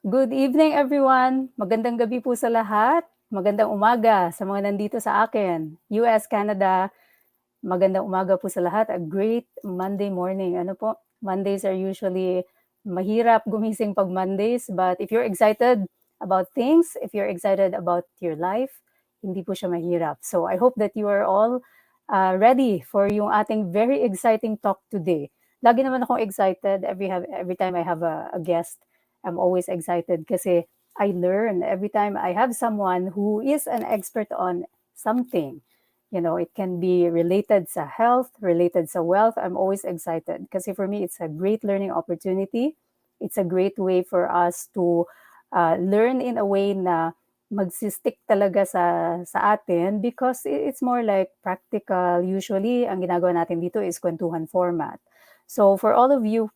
Good evening, everyone. Magandang gabi po sa lahat. Magandang umaga sa mga nandito sa akin. US, Canada, magandang umaga po sa lahat. A great Monday morning. Ano po? Mondays are usually mahirap gumising pag Mondays, but if you're excited about things, if you're excited about your life, hindi po siya mahirap. So I hope that you are all ready for yung ating very exciting talk today. Lagi naman akong excited every time I have a guest. I'm always excited kasi I learn every time I have someone who is an expert on something. You know, it can be related sa health, related sa wealth. I'm always excited kasi for me, it's a great learning opportunity. It's a great way for us to learn in a way na magsistick talaga sa atin because it's more like practical. Usually, ang ginagawa natin dito is kwentuhan format. So for all of you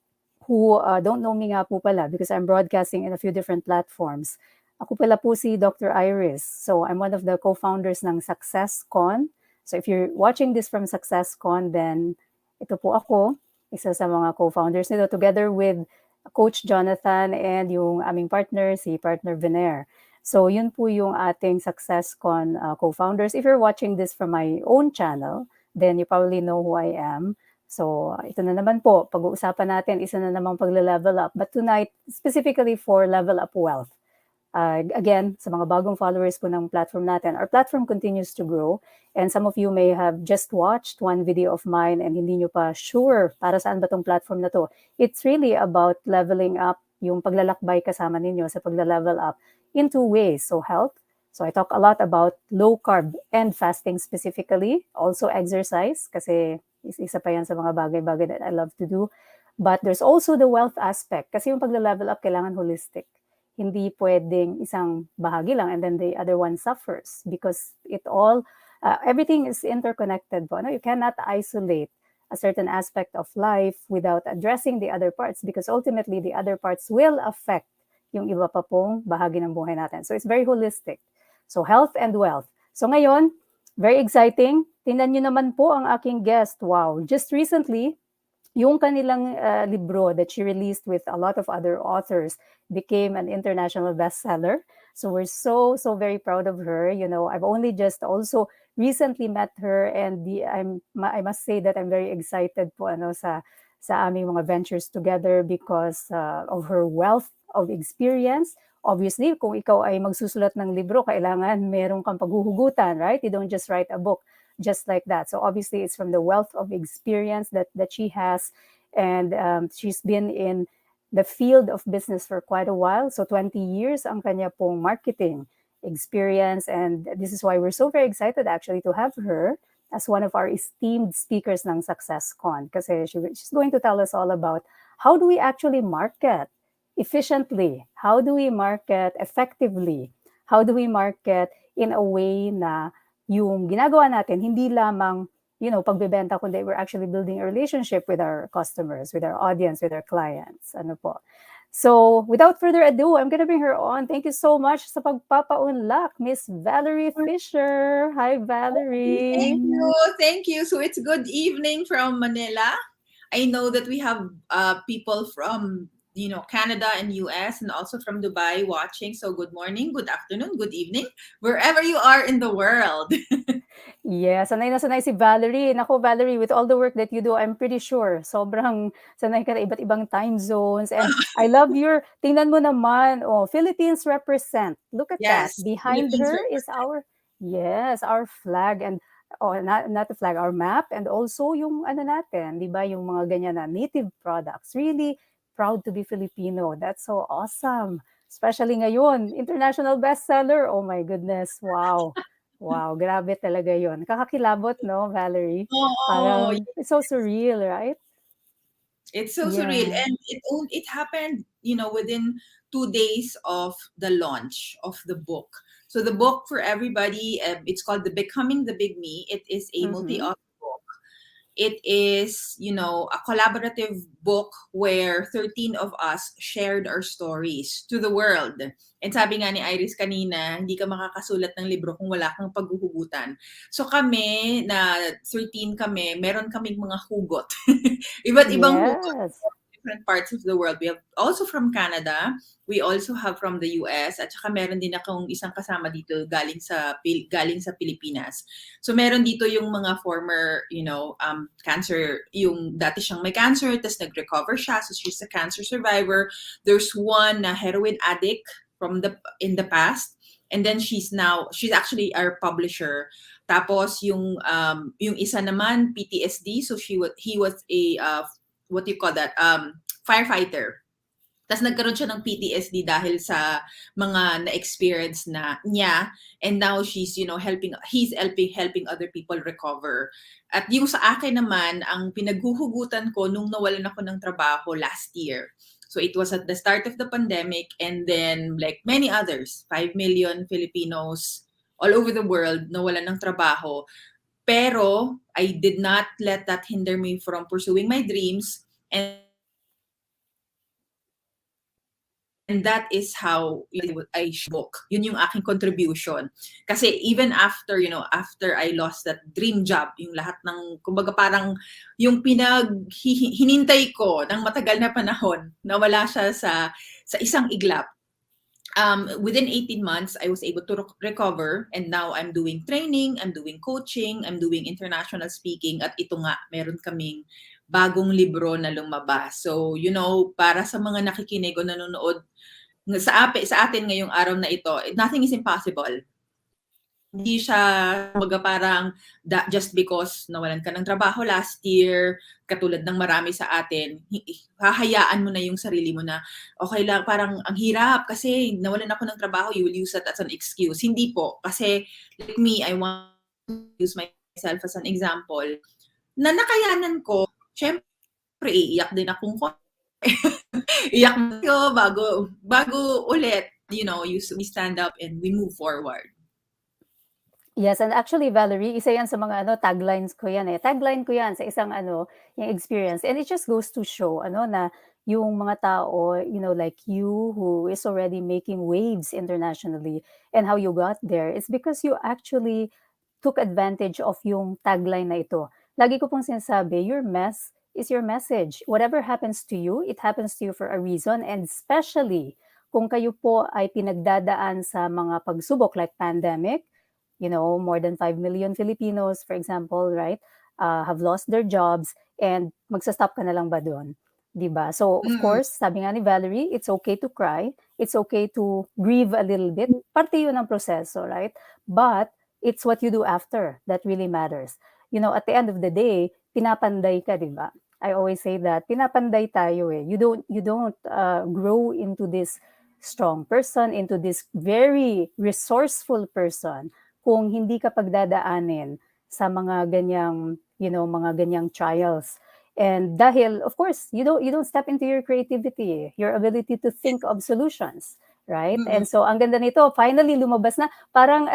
who don't know me nga po pala because I'm broadcasting in a few different platforms, ako pala po si Dr. Iris. So I'm one of the co-founders ng SuccessCon. So if you're watching this from SuccessCon, then ito po ako, isa sa mga co-founders nito together with Coach Jonathan and yung aming partner, si Partner Vener. So yun po yung ating SuccessCon co-founders. If you're watching this from my own channel, then you probably know who I am. So ito na naman po, pag-uusapan natin, isa na namang pagle-level up. But tonight, specifically for Level Up Wealth. Again, sa mga bagong followers po ng platform natin, our platform continues to grow. And some of you may have just watched one video of mine and hindi nyo pa sure para saan ba tong platform na to. It's really about leveling up, yung paglalakbay kasama ninyo sa pagla-level up in two ways. So health. So I talk a lot about low carb and fasting specifically. Also exercise kasi isa pa yan sa mga bagay-bagay that I love to do. But there's also the wealth aspect kasi yung pagla-level up kailangan holistic. Hindi pwedeng isang bahagi lang and then the other one suffers because everything is interconnected po. No? You cannot isolate a certain aspect of life without addressing the other parts because ultimately the other parts will affect yung iba pa pong bahagi ng buhay natin. So it's very holistic. So health and wealth. So ngayon, very exciting. Tingnan nyo naman po ang aking guest. Wow. Just recently, yung kanilang libro that she released with a lot of other authors became an international bestseller. So we're so very proud of her. You know, I've only just also recently met her and I must say that I'm very excited po sa aming mga ventures together because of her wealth of experience. Obviously, kung ikaw ay magsusulat ng libro, kailangan meron kang paghuhugutan, right? You don't just write a book just like that. So obviously, it's from the wealth of experience that she has, and she's been in the field of business for quite a while. So 20 years ang kanya pong marketing experience, and this is why we're so very excited actually to have her as one of our esteemed speakers ng SuccessCon kasi she's going to tell us all about how do we actually market efficiently, how do we market effectively, how do we market in a way na yung ginagawa natin, hindi lamang, pagbebenta, kundi we're actually building a relationship with our customers, with our audience, with our clients. Ano po. So, without further ado, I'm gonna bring her on. Thank you so much sa pagpapaunlak, Miss Valerie Fischer. Hi, Valerie. Thank you. Thank you. So it's good evening from Manila. I know that we have people from Canada and US and also from Dubai watching. So good morning, good afternoon, good evening, wherever you are in the world. Yeah, sanay na sanay si Valerie. Nako, Valerie, with all the work that you do, I'm pretty sure sobrang sanay ka na iba't ibang time zones. And I love tingnan mo naman, Philippines represent. Look at that. Yes, Behind Philippines her is represent. our flag and not the flag, our map and also yung ano natin, 'di ba, yung mga ganyan na native products. Really proud to be Filipino. That's so awesome. Especially ngayon, international bestseller. Oh my goodness. Wow. Wow, grabe talaga yon. Kakakilabot 'no, Valerie? Oh, Parang it's so surreal, right? it's so surreal, Yeah. and it happened, within 2 days of the launch of the book. So the book for everybody, it's called The Becoming the Big Me. It is a Mhm. multi-author book. It is, a collaborative book where 13 of us shared our stories to the world. And sabi nga ni Iris kanina, hindi ka makakasulat ng libro kung wala kang paghuhugutan. So kami, na 13 kami, meron kaming mga hugot. Iba't ibang hugot. Yes. different parts of the world. We have also from Canada, we also have from the US, at saka meron din akong isang kasama dito galing sa Pilipinas. So meron dito yung mga former, cancer, yung dati siyang may cancer, tapos nag-recover siya, so she's a cancer survivor. There's one na heroin addict in the past, and then she's actually our publisher. Tapos yung isa naman PTSD, so he was a what do you call that, firefighter. Tapos nagkaroon siya ng PTSD dahil sa mga na-experience niya, and now he's helping other people recover. At yung sa akin naman, ang pinaghuhugutan ko nung nawalan ako ng trabaho last year. So it was at the start of the pandemic, and then like many others, 5 million Filipinos all over the world nawalan ng trabaho. Pero I did not let that hinder me from pursuing my dreams, and that is how I book. Yun yung aking contribution. Kasi even after I lost that dream job, yung lahat ng, kumbaga parang yung hinintay ko ng matagal na panahon, nawala siya sa isang iglap. Within 18 months, I was able to recover, and now I'm doing training, I'm doing coaching, I'm doing international speaking, at ito nga, meron kaming bagong libro na lumabas. So, para sa mga nakikinig o nanonood sa atin ngayong araw na ito, nothing is impossible. Hindi siya parang just because nawalan ka ng trabaho last year, katulad ng marami sa atin, hahayaan mo na yung sarili mo na okay lang, parang ang hirap kasi nawalan ako ng trabaho, you will use that as an excuse. Hindi po, kasi like me, I want to use myself as an example na nakayanan ko. Syempre, iiyak din akong iyak ko bago ulit, we stand up and we move forward. Yes, and actually, Valerie, isa yan sa mga taglines ko yan eh. Tagline ko yan sa isang yung experience. And it just goes to show na yung mga tao, like you who is already making waves internationally, and how you got there, it's because you actually took advantage of yung tagline na ito. Lagi ko pong sinasabi, your mess is your message. Whatever happens to you, it happens to you for a reason, and especially kung kayo po ay pinagdadaan sa mga pagsubok like pandemic, more than 5 million Filipinos, for example, right, have lost their jobs, and magsa-stop ka na lang ba doon? Diba? So, of course, sabi nga ni Valerie, it's okay to cry. It's okay to grieve a little bit. Parte yun ng proseso, right? But it's what you do after that really matters. At the end of the day, pinapanday ka, diba? I always say that, pinapanday tayo eh. You don't grow into this strong person, into this very resourceful person, kung hindi ka pagdadaanin sa mga ganyang trials. And dahil, of course, you don't step into your creativity, your ability to think of solutions, right? And so, ang ganda nito, finally lumabas na, parang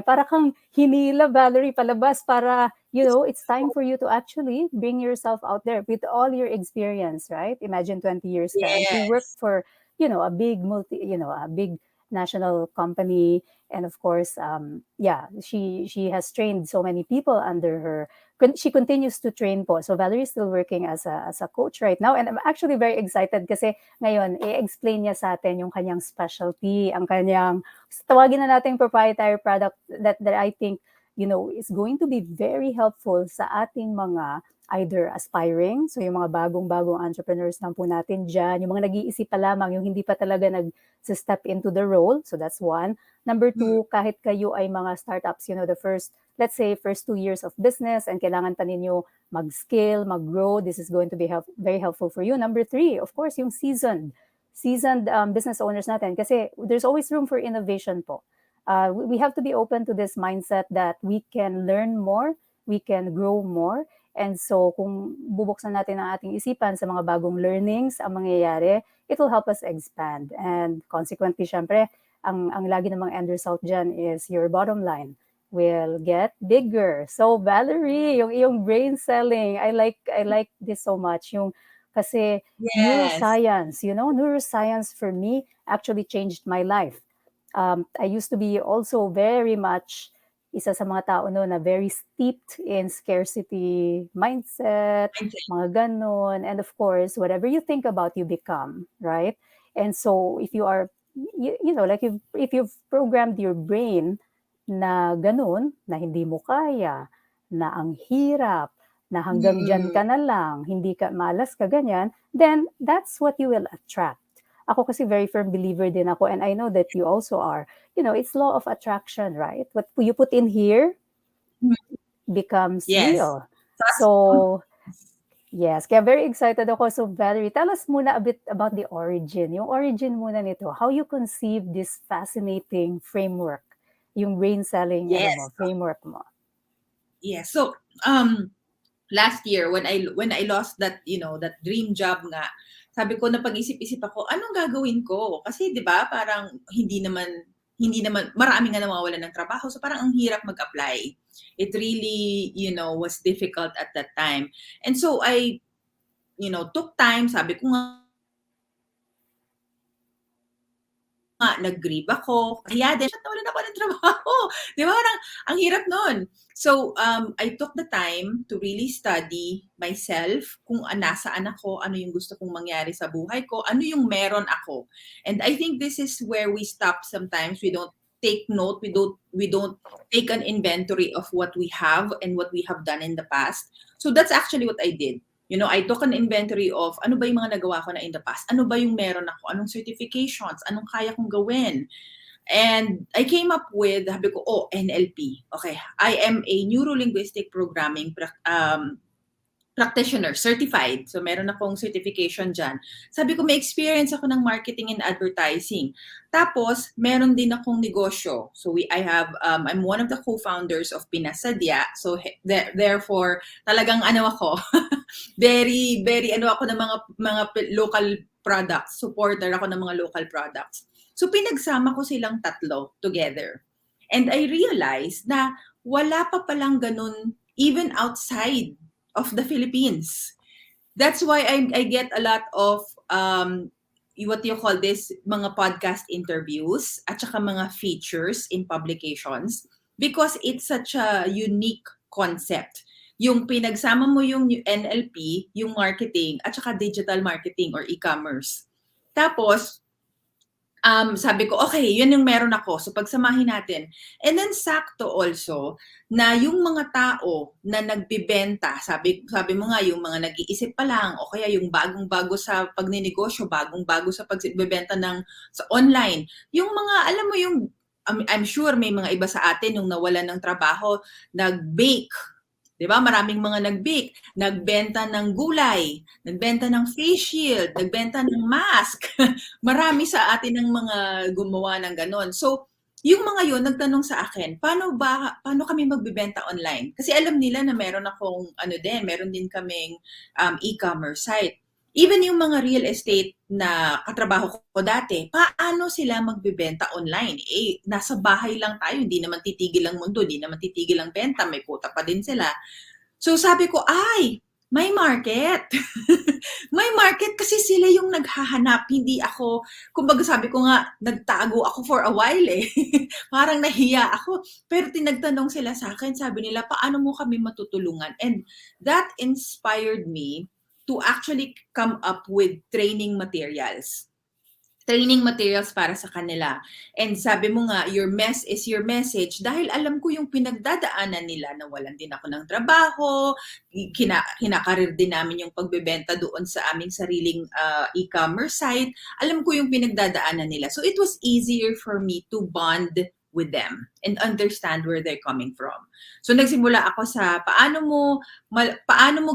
para kang hinila, Valerie, palabas para, it's time for you to actually bring yourself out there with all your experience, right? Imagine 20 years ka, and she worked for, a big a big national company, and of course, she has trained so many people under her. She continues to train po. So Valerie is still working as a coach right now, and I'm actually very excited kasi ngayon i-explain niya sa atin yung kanyang specialty, ang kanyang, tawagin na nating proprietary product that I think is going to be very helpful sa ating mga either aspiring, so yung mga bagong entrepreneurs lang po natin dyan, yung mga nag-iisip pa lamang, yung hindi pa talaga nag-step into the role, so that's one. Number two, kahit kayo ay mga startups, let's say first 2 years of business, and kailangan pa ninyo mag-scale, mag-grow, this is going to be very helpful for you. Number three, of course, yung seasoned business owners natin, kasi there's always room for innovation po. We have to be open to this mindset that we can learn more, we can grow more. And so, kung bubuksan natin ang ating isipan sa mga bagong learnings ang mangyayari, it will help us expand. And consequently, syempre, ang lagi namang end result dyan is your bottom line will get bigger. So, Valerie, yung iyong brain selling, I like this so much. Kasi neuroscience, neuroscience for me actually changed my life. I used to be also very much isa sa mga tao no na very steeped in scarcity mindset, Mindset. mga ganon. And of course, whatever you think about, you become, right? And so if you are, you know, like if you've programmed your brain na ganun, na hindi mo kaya, na ang hirap, na hanggang dyan Mm. ka na lang, hindi ka, malas ka, ganyan, then that's what you will attract. Ako kasi very firm believer din ako, and I know that you also are. You know, it's law of attraction, right? What you put in here becomes Yes. real. That's So, yes, kaya very excited ako. So, Valerie, tell us muna a bit about the origin. Yung origin muna nito, how you conceive this fascinating framework, yung brain selling, ano mo, yes. framework mo. Yes. So, last year when I lost that, that dream job nga, sabi ko, napag-isip-isip ako, anong gagawin ko? Kasi 'di ba, parang hindi naman marami nga nawawalan ng trabaho. So parang ang hirap mag-apply. It really, was difficult at that time. And so I, took time, sabi ko nga, nag-grieve ako. Kaya din, nawalan ako ng trabaho. Di ba? Parang, ang hirap nun. So, I took the time to really study myself, kung nasaan ako, ano yung gusto kong mangyari sa buhay ko, ano yung meron ako. And I think this is where we stop sometimes. We don't take note, we don't take an inventory of what we have and what we have done in the past. So that's actually what I did. I took an inventory of ano ba yung mga nagawa ko na in the past? Ano ba yung meron ako? Anong certifications? Anong kaya kong gawin? And I came up with, sabi ko, NLP. Okay, I am a neuro-linguistic programming practitioner, certified. So meron akong certification dyan. Sabi ko, may experience ako ng marketing and advertising. Tapos, meron din akong negosyo. So I'm one of the co-founders of Pinasadya. So therefore, talagang ako, very, very ako ng mga local products. Supporter ako ng mga local products. So pinagsama ko silang tatlo together. And I realized na wala pa palang ganun even outside of the Philippines. That's why I get a lot of what you call this, mga podcast interviews at saka mga features in publications, because it's such a unique concept. Yung pinagsama mo yung NLP, yung marketing, at saka digital marketing or e-commerce. Tapos, sabi ko, okay, yun yung meron ako. So, pagsamahin natin. And then, sakto also, na yung mga tao na nagbibenta, sabi mo nga, yung mga nag-iisip pa lang, o kaya yung bagong-bago sa pagninegosyo, bagong-bago sa pagbebenta sa online. Yung mga, alam mo yung, I'm sure may mga iba sa atin nung nawalan ng trabaho, nag-bake. 'Di ba? Maraming mga nag-bake, nagbenta ng gulay, nagbenta ng face shield, nagbenta ng mask. Marami sa atin ng mga gumawa ng ganon. So, yung mga yun nagtanong sa akin, paano kami magbebenta online? Kasi alam nila na meron akong meron din kaming e-commerce site. Even yung mga real estate na katrabaho ko dati, paano sila magbebenta online? Nasa bahay lang tayo, hindi naman titigil ang mundo, hindi naman titigil ang benta, may quota pa din sila. So sabi ko, may market. May market kasi sila yung naghahanap, hindi ako. Kumbaga sabi ko nga, nagtago ako for a while eh. Parang nahiya ako. Pero tinagtanong sila sa akin, sabi nila, paano mo kami matutulungan? And that inspired me to actually come up with training materials para sa kanila. And sabi mo nga, your mess is your message, dahil alam ko yung pinagdadaanan nila, na walan din ako ng trabaho, kinakarir din namin yung pagbebenta doon sa aming sariling e-commerce site. Alam ko yung pinagdadaanan nila. So it was easier for me to bond with them and understand where they're coming from. So nagsimula ako sa paano mo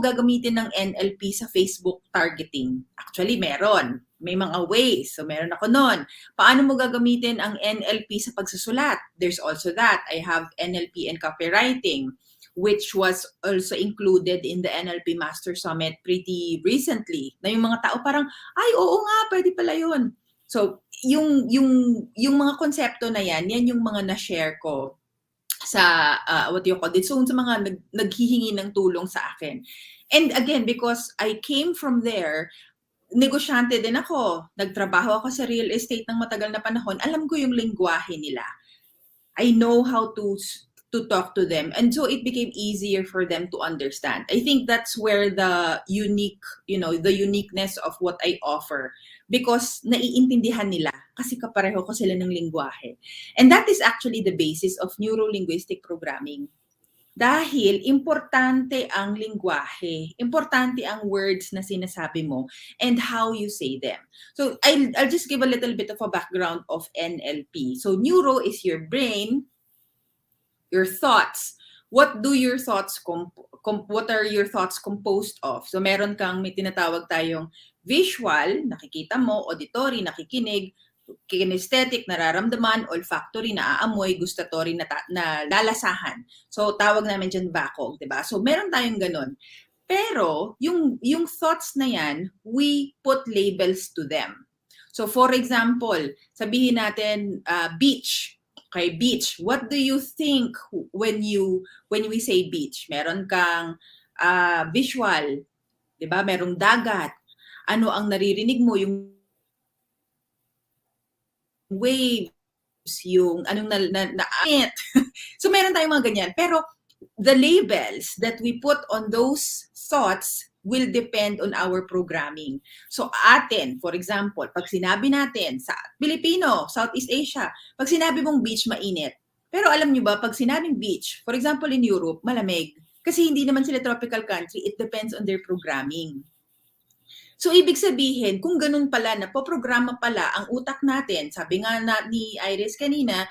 gagamitin ng NLP sa Facebook targeting. Actually, may mga ways. So meron ako noon. Paano mo gagamitin ang NLP sa pagsusulat? There's also that. I have NLP and copywriting, which was also included in the NLP Master Summit pretty recently. Na yung mga tao parang, oo nga, pwede pala yun. So, yung mga konsepto na yan yung mga na-share ko sa what you call it, so sa mga naghihingi ng tulong sa akin. And again, because I came from there, negosyante din ako. Nagtrabaho ako sa real estate ng matagal na panahon. Alam ko yung lengguwahe nila. I know how to to talk to them, and so it became easier for them to understand. I think that's where the uniqueness of what I offer, because naiintindihan nila kasi kapareho ko sila ng lingwahe. And that is actually the basis of neuro-linguistic programming. Dahil importante ang lingwahe, importante ang words na sinasabi mo and how you say them. So I'll just give a little bit of a background of NLP. So neuro is your brain, your thoughts. What do your thoughts what are your thoughts composed of? So meron kang may tinatawag tayong visual, nakikita mo, auditory, nakikinig, kinesthetic, nararamdaman, olfactory, naaamoy, gustatory, na lalasahan. So tawag namin dyan bakog, 'di ba? So meron tayong ganun. Pero yung thoughts na yan, we put labels to them. So for example, sabihin natin beach. Okay, beach. What do you think when we say beach? Meron kang visual, 'di ba? Merong dagat. Ano ang naririnig mo? Yung waves, yung anong so meron tayong mga ganyan. Pero the labels that we put on those thoughts will depend on our programming. So atin, for example, pag sinabi natin sa Pilipino, Southeast Asia, pag sinabi mong beach, mainit. Pero alam nyo ba, pag sinabing beach, for example in Europe, malamig. Kasi hindi naman sila tropical country, it depends on their programming. So ibig sabihin, kung ganun pala, napoprograma pala ang utak natin, sabi nga ni Iris kanina,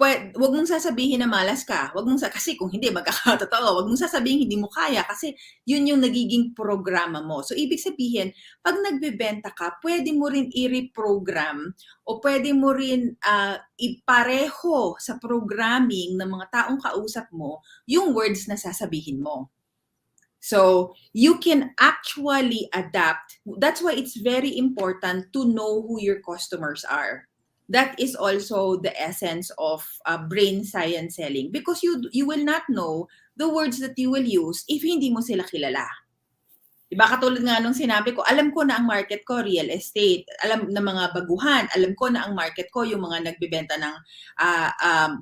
wag mong sasabihin na malas ka. Kasi kung hindi, magkakatotoo. Wag mong sasabihin hindi mo kaya kasi yun yung nagiging programa mo. So, ibig sabihin, pag nagbebenta ka, pwede mo rin i-reprogram o pwede mo rin ipareho sa programming ng mga taong kausap mo yung words na sasabihin mo. So, you can actually adapt. That's why it's very important to know who your customers are. That is also the essence of brain science selling, because you will not know the words that you will use if hindi mo sila kilala. Diba, katulad nga nung sinabi ko, alam ko na ang market ko, real estate. Alam na mga baguhan. Alam ko na ang market ko, yung mga nagbebenta ng,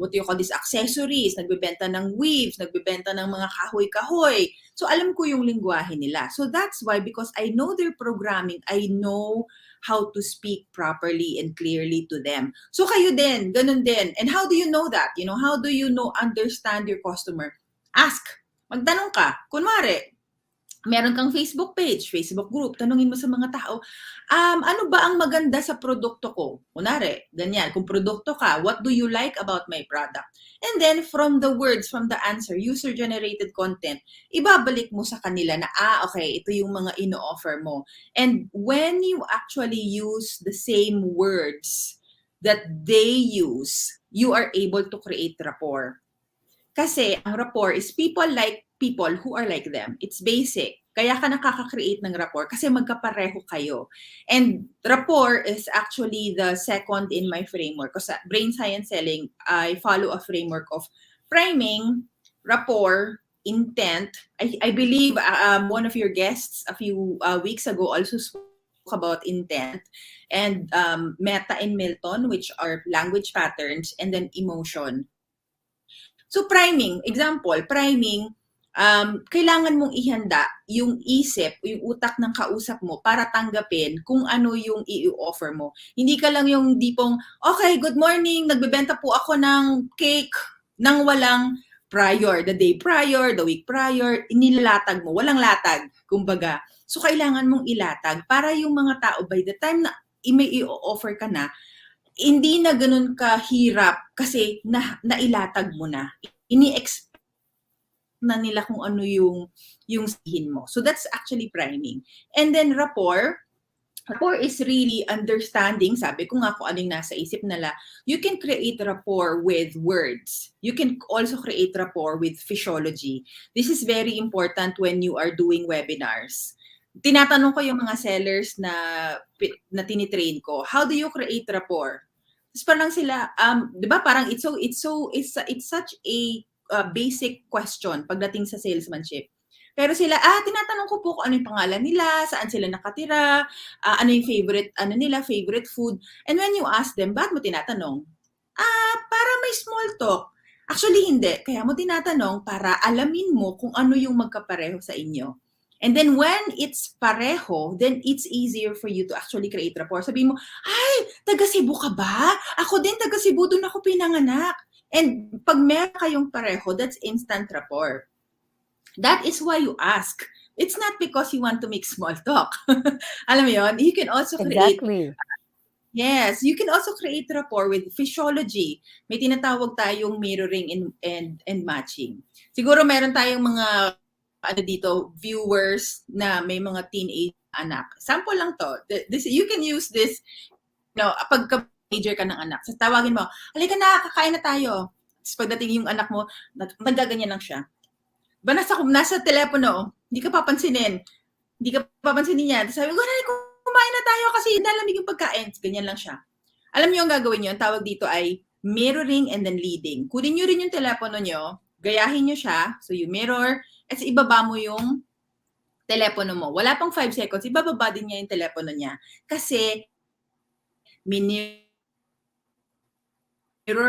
what do you call this, accessories, nagbebenta ng weaves, nagbebenta ng mga kahoy-kahoy. So, alam ko yung lingwahe nila. So, that's why, because I know their programming, I know how to speak properly and clearly to them. So, kayo din, ganun din. And how do you know that? You know, how do you understand your customer? Ask. Magtanong ka. Kunwari, meron kang Facebook page, Facebook group, tanungin mo sa mga tao, ano ba ang maganda sa produkto ko? Kunwari, ganyan, kung produkto ka, what do you like about my product? And then, from the words, from the answer, user-generated content, ibabalik mo sa kanila na, okay, ito yung mga ino-offer mo. And when you actually use the same words that they use, you are able to create rapport. Kasi ang rapport is people like people who are like them. It's basic. Kaya ka nakaka-create ng rapport kasi magkapareho kayo. And rapport is actually the second in my framework. Kasi brain science selling, I follow a framework of priming, rapport, intent. I believe one of your guests a few weeks ago also spoke about intent, and Meta and Milton, which are language patterns, and then emotion. So priming, example, priming, kailangan mong ihanda yung isip, yung utak ng kausap mo para tanggapin kung ano yung i-offer mo. Hindi ka lang yung dipong, okay, good morning, nagbebenta po ako ng cake nang walang prior, the day prior, the week prior, inilatag mo, walang latag, kumbaga. So kailangan mong ilatag para yung mga tao, by the time na may i-offer ka na, hindi na ganun kahirap kasi nailatag mo na. Ini-expect na nila kung ano yung sabihin mo. So that's actually priming. And then rapport. Rapport is really understanding. Sabi ko nga kung ano yung nasa isip nila. You can create rapport with words. You can also create rapport with physiology. This is very important when you are doing webinars. Tinatanong ko yung mga sellers na tinitrain ko, how do you create rapport? Tapos parang sila, 'di ba? Parang it's such a basic question pagdating sa salesmanship. Pero sila, tinatanong ko po kung ano yung pangalan nila, saan sila nakatira, ano yung favorite food. And when you ask them, bakit mo tinatanong? Para may small talk. Actually, hindi. Kaya mo tinatanong para alamin mo kung ano yung magkapareho sa inyo. And then when it's pareho, then it's easier for you to actually create rapport. Sabihin mo, ay, taga Cebu ka ba? Ako din, taga Cebu, doon ako pinanganak. And pag meron kayong pareho, that's instant rapport. That is why you ask. It's not because you want to make small talk. Alam mo yun? You can also create Exactly. Yes, you can also create rapport with physiology. May tinatawag tayong mirroring and matching. Siguro meron tayong mga ano dito, viewers na may mga teenage anak. Sample lang to. This, you can use this, pagka teenager ka ng anak. So tawagin mo, halika na, kakain na tayo. Tapos pagdating yung anak mo, nagaganyan lang siya. Ba nasa telepono, hindi ka papansinin. Hindi ka papansinin niya. Tapos sabi ko, kumain na tayo kasi nalamig yung pagkain. Ganyan lang siya. Alam niyo ang gagawin niyo, ang tawag dito ay mirroring and then leading. Kunin niyo rin yung telepono niyo, gayahin niyo siya, so you mirror, at ibaba mo yung telepono mo. Wala pang 5 seconds, ibababa din niya yung telepono niya. Kasi mirror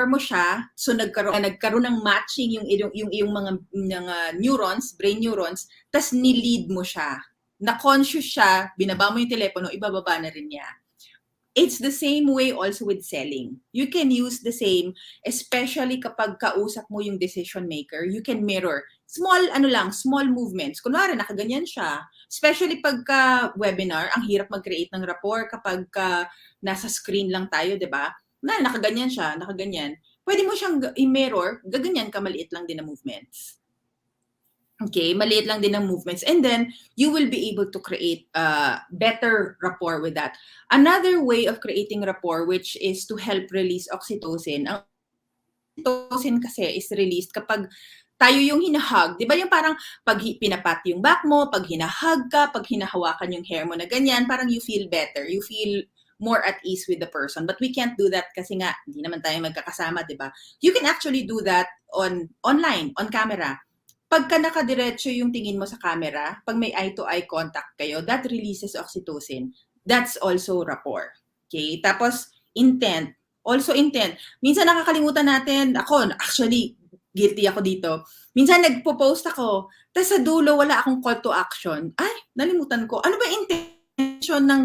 mo siya, so nagkaroon ng matching yung mga neurons, brain neurons, tas ni-lead mo siya. Na-conscious siya, binaba mo yung telepono, ibababa na rin niya. It's the same way also with selling. You can use the same, especially kapag kausap mo yung decision maker, you can mirror. Small movements. Kunwari, nakaganyan siya. Especially pagka webinar, ang hirap mag-create ng rapport kapag nasa screen lang tayo, di ba? Nakaganyan siya, nakaganyan. Pwede mo siyang i-mirror, gaganyan ka, maliit lang din na movements. Okay, maliit lang din ang movements. And then, you will be able to create better rapport with that. Another way of creating rapport, which is to help release oxytocin. Ang oxytocin kasi is released kapag tayo yung hinahug. Di ba yung parang pag pinapat yung back mo, pag hinahug ka, pag hinahawakan yung hair mo na ganyan, parang you feel better. You feel more at ease with the person. But we can't do that kasi nga, hindi naman tayo magkakasama, di ba? You can actually do that online, on camera. Pagka nakadiretso yung tingin mo sa camera, pag may eye-to-eye contact kayo, that releases oxytocin. That's also rapport. Okay? Tapos, intent. Also intent. Minsan nakakalimutan natin, ako, actually, guilty ako dito. Minsan nagpo-post ako, tapos sa dulo, wala akong call to action. Ay, nalimutan ko. Ano ba intention ng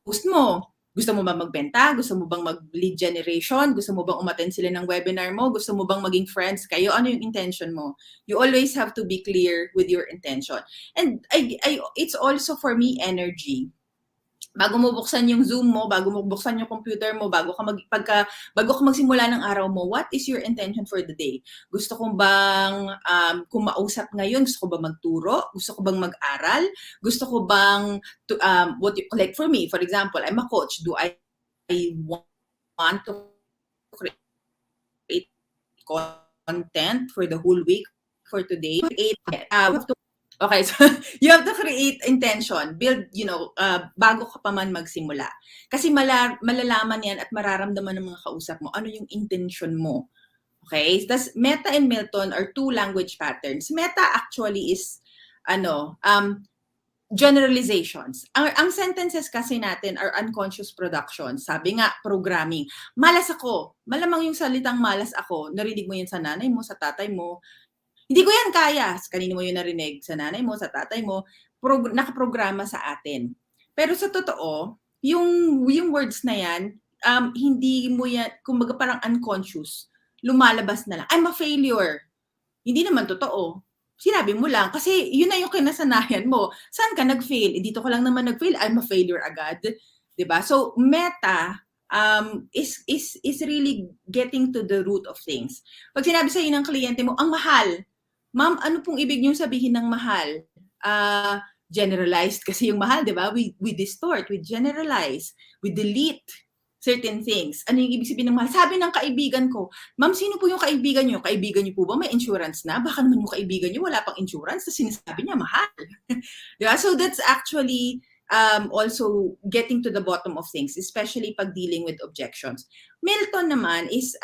post mo? Gusto mo ba magbenta? Gusto mo bang mag-lead generation? Gusto mo bang umattend sila ng webinar mo? Gusto mo bang maging friends kayo? Ano yung intention mo? You always have to be clear with your intention. And it's also for me energy. Bago mo buksan yung Zoom mo, bago mo buksan yung computer mo, bago ka magsimula ng araw mo, what is your intention for the day? Gusto ko bang kumausap ngayon? Gusto ko bang magturo? Gusto ko bang mag-aral? Gusto ko bang like for me, for example, I'm a coach. Do I want to create content for the whole week for today? Okay, so you have to create intention, build, bago ka pa man magsimula. Kasi malalaman yan at mararamdaman ng mga kausap mo, ano yung intention mo. Okay? Thus, Meta and Milton are two language patterns. Meta actually is, generalizations. Ang sentences kasi natin are unconscious productions. Sabi nga, programming. Malas ako. Malamang yung salitang malas ako, narinig mo yan sa nanay mo, sa tatay mo. Hindi ko yan kaya. Kanino mo yun narinig? Sa nanay mo, sa tatay mo. Nakaprograma sa atin. Pero sa totoo, yung words na yan, hindi mo yan, kumbaga parang unconscious, lumalabas na lang. I'm a failure. Hindi naman totoo. Sinabi mo lang. Kasi yun na yung kinasanayan mo. Saan ka nag-fail? Dito ka lang naman nag-fail. I'm a failure agad. Diba? So, meta, is really getting to the root of things. Pag sinabi sa'yo ng kliyente mo, ang mahal. Ma'am, ano pong ibig niyong sabihin ng mahal? Generalized kasi yung mahal, di ba? We distort, we generalize, we delete certain things. Ano yung ibig sabihin ng mahal? Sabi ng kaibigan ko, ma'am, sino po yung kaibigan niyo? Kaibigan niyo po ba may insurance na? Baka naman yung kaibigan niyo wala pang insurance, tapos sinasabi niya mahal. Diba? So that's actually also getting to the bottom of things, especially pag dealing with objections. Milton naman is,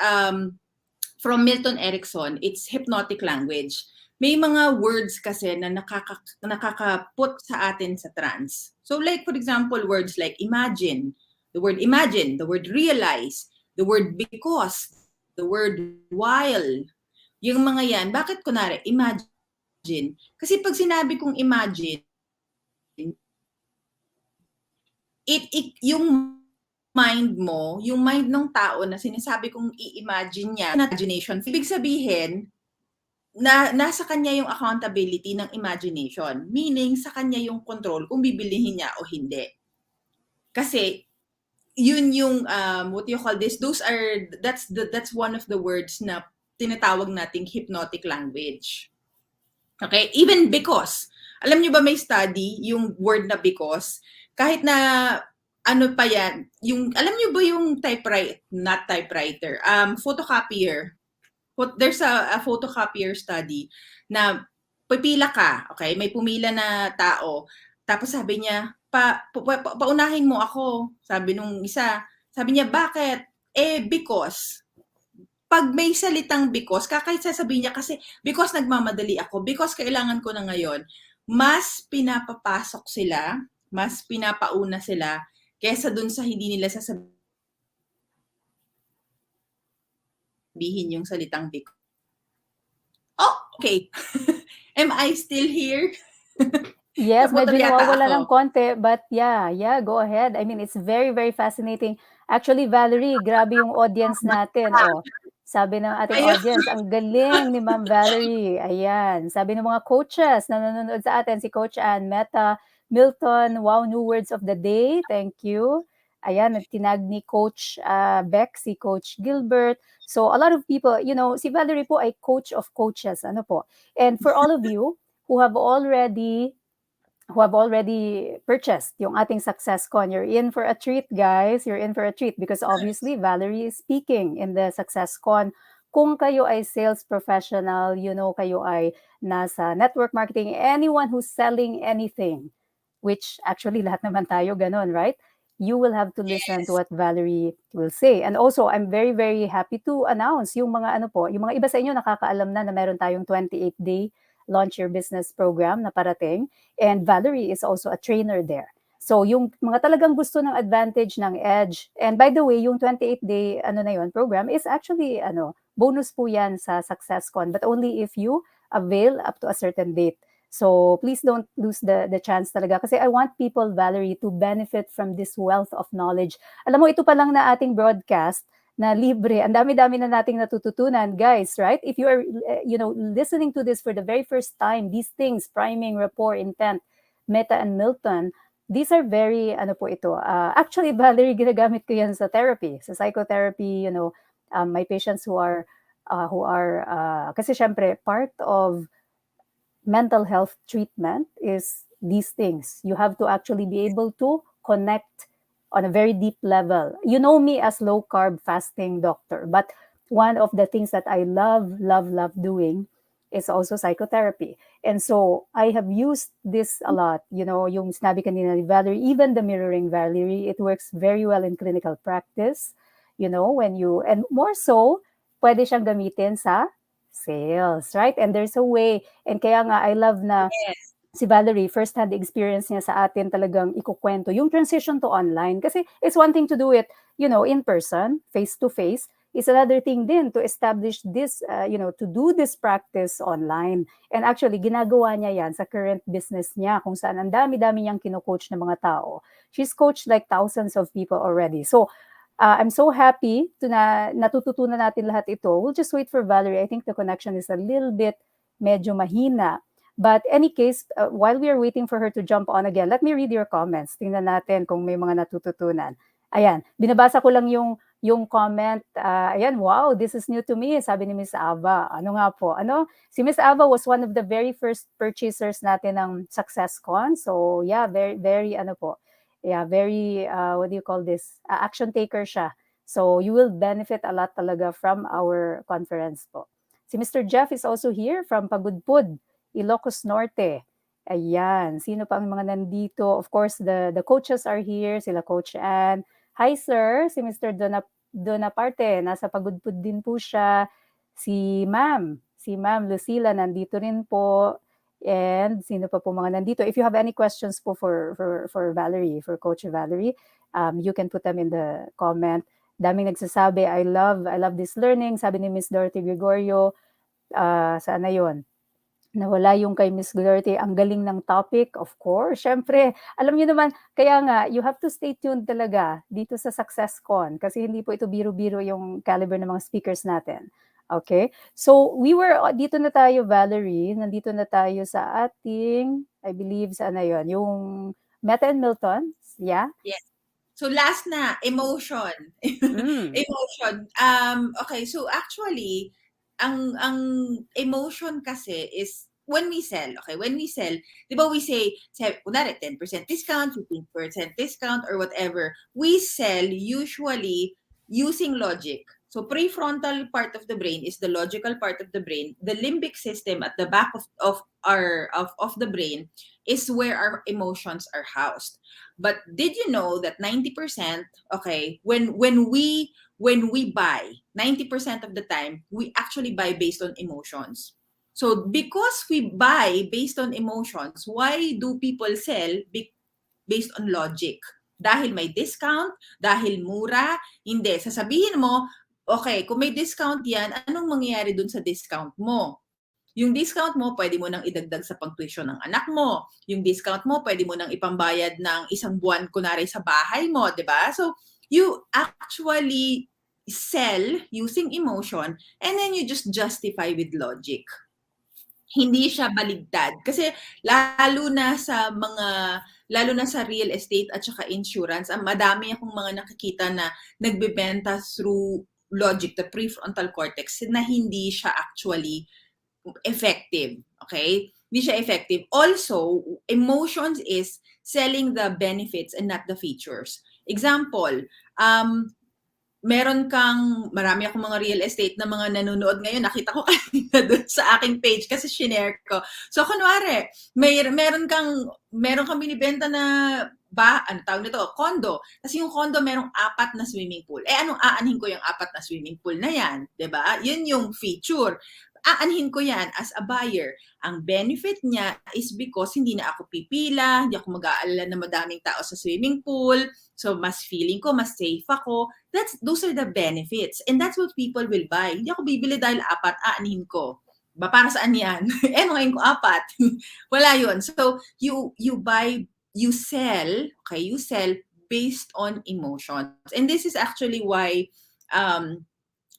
from Milton Erickson, it's hypnotic language. May mga words kasi na nakakaput sa atin sa trance. So like, for example, words like imagine, the word realize, the word because, the word while, Yung mga yan, bakit kunwari, imagine. Kasi pag sinabi kong imagine, yung mind mo, yung mind ng tao na sinasabi kong i-imagine niya, imagination, ibig sabihin, nasa kanya yung accountability ng imagination. Meaning, sa kanya yung control kung bibilihin niya o hindi. Kasi, yun yung, what you call this, that's one of the words na tinatawag nating hypnotic language. Okay? Even because. Alam niyo ba may study, yung word na because, kahit na ano pa yan, yung, alam niyo ba yung typewriter, photocopier. There's a photocopier study na pipila ka, okay? May pumila na tao. Tapos sabi niya, paunahin mo ako. Sabi nung isa, sabi niya, bakit? Because pag may salitang because, kahit sasabihin niya kasi, because nagmamadali ako, because kailangan ko na ngayon, mas pinapapasok sila, mas pinapauna sila, kesa dun sa hindi nila sasabihin yung salitang because. Oh, okay. Am I still here? Yes, medyo Naputol yata nawawala ng ako. konti, but yeah, go ahead. I mean, it's very, very fascinating. Actually, Valerie, grabe yung audience natin. Oh, sabi ng ating Ayun. audience, ang galing ni Ma'am Valerie. Ayan. Sabi ng mga coaches na nanonood sa atin, si Coach Ann, Meta, Milton, wow, new words of the day. Thank you. Ayan, nagtinag ni Coach Beck, si Coach Gilbert. So, a lot of people, si Valerie po ay coach of coaches. Ano po? And for all of you who have already purchased yung ating Success Con. You're in for a treat, guys. You're in for a treat because obviously Valerie is speaking in the Success Con. Kung kayo ay sales professional, kayo ay nasa network marketing, anyone who's selling anything, which actually lahat naman tayo ganun, right? You will have to listen to Yes. what Valerie will say. And also, I'm very, very happy to announce yung mga yung mga iba sa inyo nakakaalam na meron tayong 28-day Launch Your Business program na parating. And Valerie is also a trainer there. So yung mga talagang gusto ng advantage ng edge. And by the way, yung 28-day program is actually bonus po yan sa SuccessCon, but only if you avail up to a certain date. So please don't lose the chance talaga kasi I want people, Valerie, to benefit from this wealth of knowledge. Alam mo, ito pa lang na ating broadcast na libre. Ang dami-dami na nating natututunan, guys, right? If you are, listening to this for the very first time, these things, priming, rapport, intent, Meta and Milton, these are very, actually, Valerie, ginagamit ko yan sa therapy, sa psychotherapy, my patients who are, kasi syempre, part of mental health treatment is these things. You have to actually be able to connect on a very deep level. You know me as low carb fasting doctor, but one of the things that I love doing is also psychotherapy. And so I have used this a lot. Yung sinabi kanina ni Valerie, even the mirroring Valerie, it works very well in clinical practice. And more so, pwede siyang gamitin sa sales, right? And there's a way. And kaya nga, I love na Yes. si Valerie, first-hand experience niya sa atin talagang ikukwento yung transition to online. Kasi it's one thing to do it, in person, face-to-face. It's another thing din to establish this, to do this practice online. And actually, ginagawa niya yan sa current business niya kung saan ang dami-dami niyang kino-coach ng mga tao. She's coached like thousands of people already. So, I'm so happy to natututunan natin lahat ito. We'll just wait for Valerie. I think the connection is a little bit medyo mahina. But any case, while we are waiting for her to jump on again, let me read your comments. Tingnan natin kung may mga natututunan. Ayan, binabasa ko lang yung comment. Ayan, wow, this is new to me, sabi ni Miss Ava. Ano nga po? Si Miss Ava was one of the very first purchasers natin ng SuccessCon. So, yeah, very, very, very, what do you call this? Action taker siya. So, you will benefit a lot talaga from our conference po. Si Mr. Jeff is also here from Pagudpud, Ilocos Norte. Ayan, sino pa ang mga nandito? Of course, the coaches are here, sila Coach Ann. Hi sir, si Mr. Donaparte, nasa Pagudpud din po siya. Si Ma'am Lucila nandito rin po. And sino pa po mga nandito? If you have any questions po for Valerie, for Coach Valerie, you can put them in the comment. Daming nagsasabi, I love this learning. Sabi ni Miss Dorothy Gregorio, saan na yun? Nawala yung kay Miss Valerie, ang galing ng topic, of course. Siyempre, alam niyo naman, kaya nga, you have to stay tuned talaga dito sa SuccessCon kasi hindi po ito biro-biro yung caliber ng mga speakers natin. Okay? So, dito na tayo, Valerie, nandito na tayo sa ating, I believe, saan na yun? Yung Meta and Milton, yeah? Yes. So last na, emotion. Mm. Emotion. Okay, so actually, ang emotion kasi is when we sell, okay, when we sell, di ba we say, kunwari, 10% discount, 15% discount, or whatever, we sell usually using logic. So prefrontal part of the brain is the logical part of the brain. The limbic system at the back of the brain is where our emotions are housed. But did you know that 90%, okay, when we buy, 90% of the time, we actually buy based on emotions. So because we buy based on emotions, why do people sell based on logic? Dahil may discount, dahil mura, hindi. Sasabihin mo, okay, kung may discount yan, anong mangyayari dun sa discount mo? Yung discount mo, pwede mo nang idagdag sa pang-tuition ng anak mo. Yung discount mo, pwede mo nang ipambayad ng isang buwan, kunwari sa bahay mo, di ba? So, you actually sell using emotion and then you just justify with logic. Hindi siya baligtad. Kasi lalo na sa real estate at saka insurance, madami akong mga nakikita na nagbebenta through logic, the prefrontal cortex, na hindi siya actually effective. Okay? Hindi siya effective. Also, emotions is selling the benefits and not the features. Example, marami akong mga real estate na mga nanonood ngayon. Nakita ko kanina doon sa aking page kasi shinare ko. So, kunwari, meron kang binibenta na tawag nito, condo. Kasi yung condo merong 4 na swimming pool. Anong aanhin ko yung 4 na swimming pool na yan? 'Di ba? Yun yung feature. Aanhin ko yan as a buyer. Ang benefit niya is because hindi na ako pipila, hindi ako mag-aalala na madaming tao sa swimming pool, so mas feeling ko, mas safe ako. Those are the benefits. And that's what people will buy. Hindi ako bibili dahil 4, aanhin ko. Ba, para saan yan? Ngayon ko 4. Wala yun. So, you sell, okay, you sell based on emotions. And this is actually why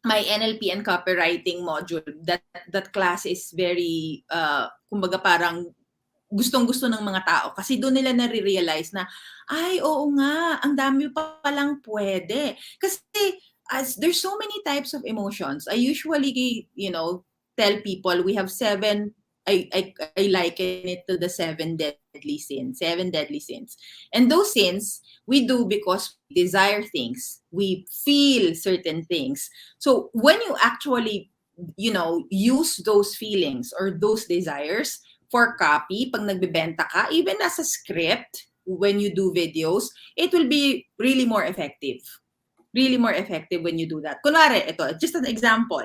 my NLP and copywriting module, that class is very, kumbaga parang gustong-gusto ng mga tao. Kasi doon nila nare-realize na, ay, oo nga, ang dami pa palang pwede. Kasi there's so many types of emotions. I usually, tell people we have 7, I liken it to the 7 deadly sins. 7 deadly sins. And those sins, we do because we desire things. We feel certain things. So when you actually, use those feelings or those desires for copy, pag nagbebenta ka, even as a script, when you do videos, it will be really more effective. Really more effective when you do that. Kunwari, ito, just an example.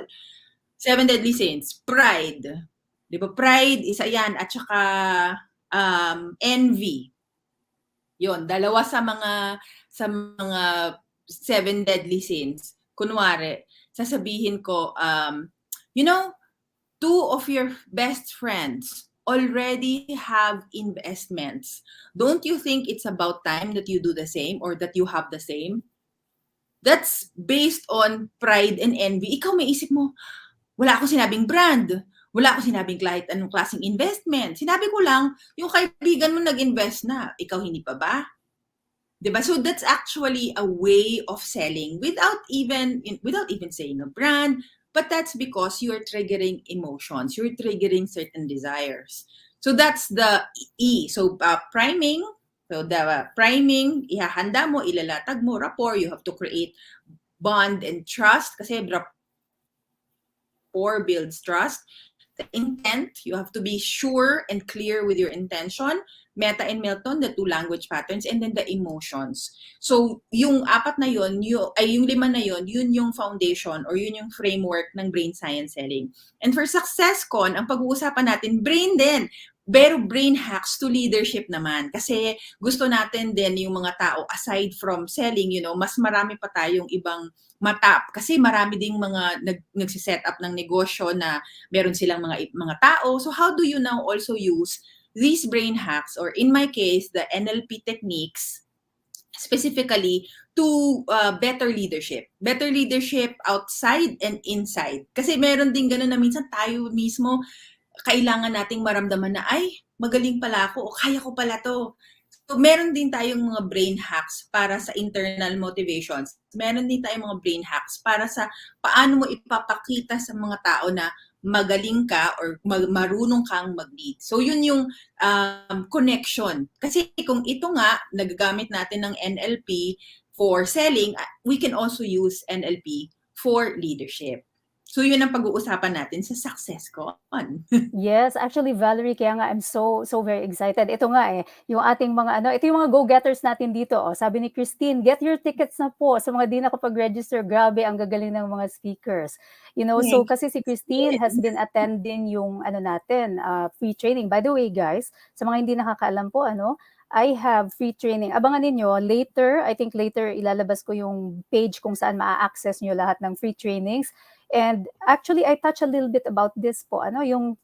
7 deadly sins. Pride. Di ba? Pride, isa yan. At saka envy. Yon, dalawa sa mga 7 deadly sins. Kunwari, sasabihin ko, 2 of your best friends already have investments. Don't you think it's about time that you do the same or that you have the same? That's based on pride and envy. Ikaw may isip mo, wala akong sinabing brand. Wala akong sinabing kahit anong klaseng investment. Sinabi ko lang, yung kaibigan mo nag-invest na. Ikaw hindi pa ba? Diba? So that's actually a way of selling without even saying a brand. But that's because you're triggering emotions. You're triggering certain desires. So that's the E. So priming. So the priming, ihahanda mo, ilalatag mo, rapport. You have to create bond and trust. Kasi rapport builds trust. The intent, you have to be sure and clear with your intention. Meta and Milton, the 2 language patterns, and then the emotions. So, yung 4 na yun, yung 5 na yun yung foundation or yun yung framework ng brain science selling. And for SuccessCon, ang pag-uusapan natin, brain din. Pero brain hacks to leadership naman. Kasi gusto natin din yung mga tao, aside from selling, mas marami pa tayong ibang matap. Kasi marami ding mga nagsiset up ng negosyo na meron silang mga tao. So how do you now also use these brain hacks, or in my case, the NLP techniques, specifically to better leadership. Better leadership outside and inside. Kasi meron din ganun na minsan tayo mismo kailangan nating maramdaman na, ay, magaling pala ako o kaya ko pala to. So, meron din tayong mga brain hacks para sa internal motivations. Meron din tayong mga brain hacks para sa paano mo ipapakita sa mga tao na magaling ka or marunong kang mag-lead. So, yun yung connection. Kasi kung ito nga, nagagamit natin ng NLP for selling, we can also use NLP for leadership. So, yun ang pag-uusapan natin sa Success Con. Yes, actually Valerie, kaya nga I'm so very excited. Ito nga yung ating mga ito yung mga go-getters natin dito. Oh. Sabi ni Christine, get your tickets na po sa mga di nakapag-register. Grabe, ang gagaling ng mga speakers. So kasi si Christine has been attending yung natin, free training. By the way, guys, sa mga hindi nakakaalam po, I have free training. Abangan ninyo, later, I think later ilalabas ko yung page kung saan maa-access nyo lahat ng free trainings. And actually, I touch a little bit about this po. Yung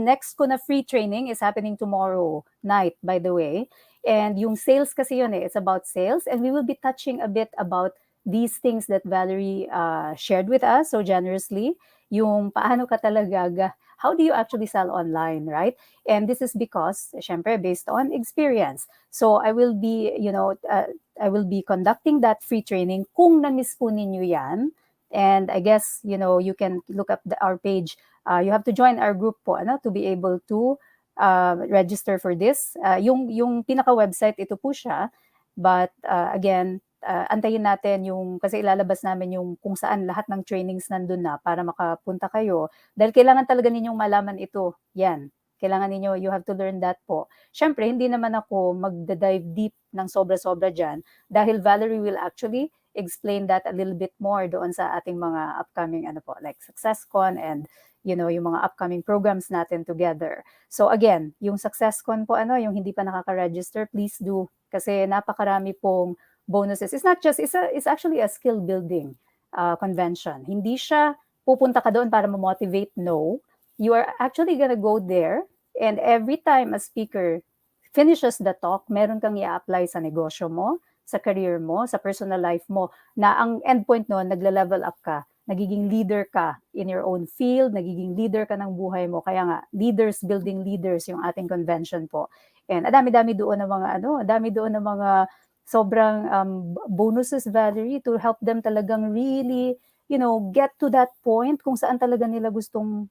next ko na free training is happening tomorrow night, by the way. And yung sales kasi yun it's about sales. And we will be touching a bit about these things that Valerie shared with us so generously. Yung paano ka talaga, how do you actually sell online, right? And this is because, syempre, based on experience. So I will be, I will be conducting that free training. Kung na-miss po ninyo yan, and I guess, you can look up our page. You have to join our group po, to be able to register for this. Yung pinaka-website, ito po siya. But again, antayin natin kasi ilalabas namin yung kung saan lahat ng trainings nandun na para makapunta kayo. Dahil kailangan talaga ninyong malaman ito. Yan. Kailangan ninyo, you have to learn that po. Siyempre, hindi naman ako mag-dive deep ng sobra-sobra dyan dahil Valerie will actually explain that a little bit more doon sa ating mga upcoming like SuccessCon and yung mga upcoming programs natin together. So again, yung SuccessCon po yung hindi pa nakaka-register, please do kasi napakarami pong bonuses. It's not just it's actually a skill building convention. Hindi siya pupunta ka doon para ma-motivate, no. You are actually gonna go there and every time a speaker finishes the talk, meron kang i-apply sa negosyo mo, sa career mo, sa personal life mo, na ang endpoint nun, nagla-level up ka, nagiging leader ka in your own field, nagiging leader ka ng buhay mo. Kaya nga, leaders building leaders yung ating convention po. And dami-dami doon ng mga dami doon ng mga sobrang bonuses, Valerie, to help them talagang really, get to that point kung saan talaga nila gustong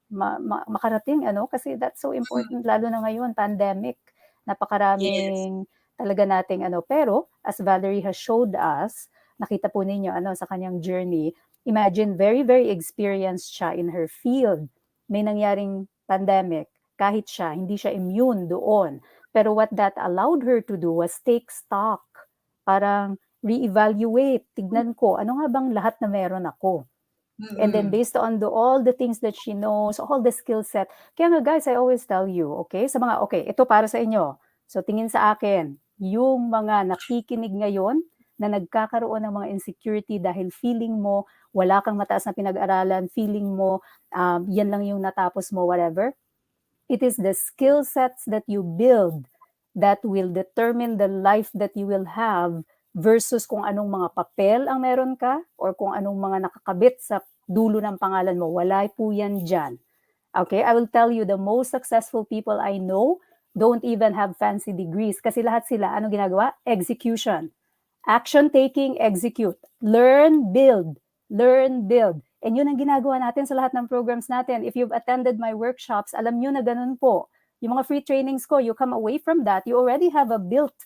makarating, kasi that's so important, lalo na ngayon, pandemic, napakaraming talaga nating pero as Valerie has showed us, nakita po ninyo sa kanyang journey, imagine very experienced siya in her field. May nangyaring pandemic, kahit siya hindi siya immune doon. Pero what that allowed her to do was take stock. Parang reevaluate, tignan ko ano nga bang lahat na meron ako. And then based on all the things that she knows, all the skill set. Kaya nga guys, I always tell you, okay, sa mga ito para sa inyo. So tingin sa akin, yung mga nakikinig ngayon na nagkakaroon ng mga insecurity dahil feeling mo wala kang mataas na pinag-aralan, feeling mo yan lang yung natapos mo, whatever. It is the skill sets that you build that will determine the life that you will have versus kung anong mga papel ang meron ka or kung anong mga nakakabit sa dulo ng pangalan mo. Wala po yan dyan. Okay, I will tell you, the most successful people I know don't even have fancy degrees. Kasi lahat sila, anong ginagawa? Execution. Action taking, execute. Learn, build. Learn, build. And yun ang ginagawa natin sa lahat ng programs natin. If you've attended my workshops, alam nyo na ganun po. Yung mga free trainings ko, you come away from that, you already have a built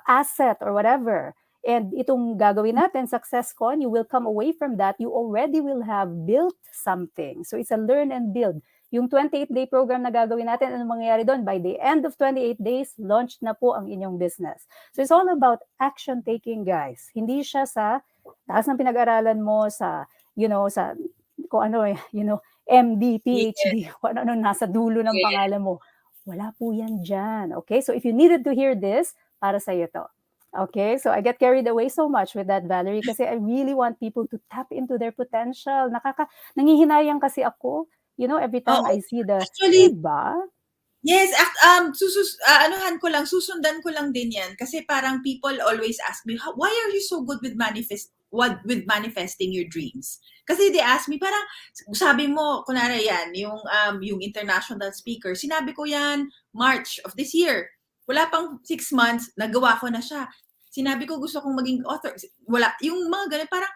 asset or whatever. And itong gagawin natin, SuccessCon, you will come away from that, you already will have built something. So it's a learn and build. Yung 28-day program na gagawin natin, anong mangyayari doon? By the end of 28 days, launched na po ang inyong business. So it's all about action taking, guys. Hindi siya sa taas ng pinag-aralan mo, sa, sa, kung ano, MD, PhD, kung ano nasa dulo ng pangalan mo. Wala po yan dyan. Okay? So if you needed to hear this, para sa'yo to. Okay? So I get carried away so much with that, Valerie, kasi I really want people to tap into their potential. Nangihinayang kasi ako. Every time Oo. I see Actually, diba? yes, anuhan ko lang, susundan ko lang din 'yan kasi parang people always ask me, "Why are you so good with manifesting your dreams?" Kasi they ask me parang sabi mo kunwari 'yan, yung international speaker, sinabi ko 'yan March of this year. Wala pang 6 months, nagawa ko na siya. Sinabi ko gusto kong maging author. Wala yung mga ganun parang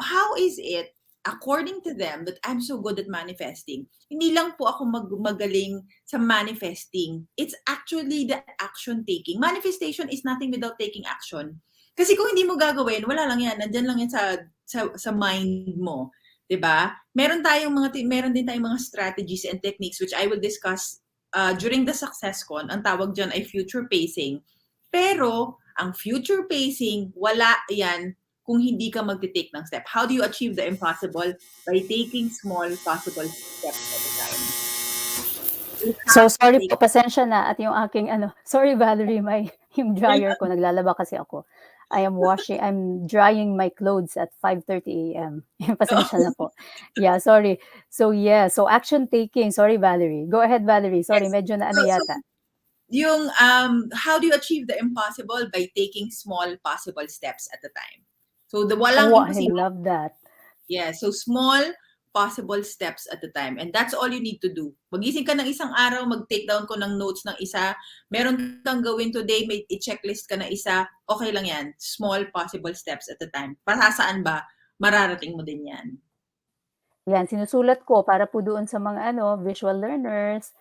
how is it according to them that I'm so good at manifesting? Hindi lang po ako magaling sa manifesting. It's actually the action taking. Manifestation is nothing without taking action. Kasi kung hindi mo gagawin, wala lang yan. Nandiyan lang yan sa mind mo. 'Di ba? Meron din tayong mga strategies and techniques which I will discuss during the success con. Ang tawag diyan ay future pacing. Pero ang future pacing, wala yan kung hindi ka magte-take ng step. How do you achieve the impossible? By taking small possible steps at a time. So sorry po, pasensya na at yung aking sorry Valerie, yung dryer ko, naglalaba kasi ako. I'm drying my clothes at 5:30 AM. Pasensya na po. Yeah, sorry. So action taking. Sorry Valerie. Go ahead Valerie. Sorry, Yes. medyo na So, yata. yung how do you achieve the impossible? By taking small possible steps at a time. So the walang Oh, I imposible. love that. Yeah, so small possible steps at a time. And that's all you need to do. Magising ka ng isang araw, mag-take down ko ng notes ng isa. Meron kang gawin today, may i-checklist ka na isa. Okay lang yan. Small possible steps at a time. Para saan ba? Mararating mo din yan. Yan, sinusulat ko para po doon sa mga visual learners.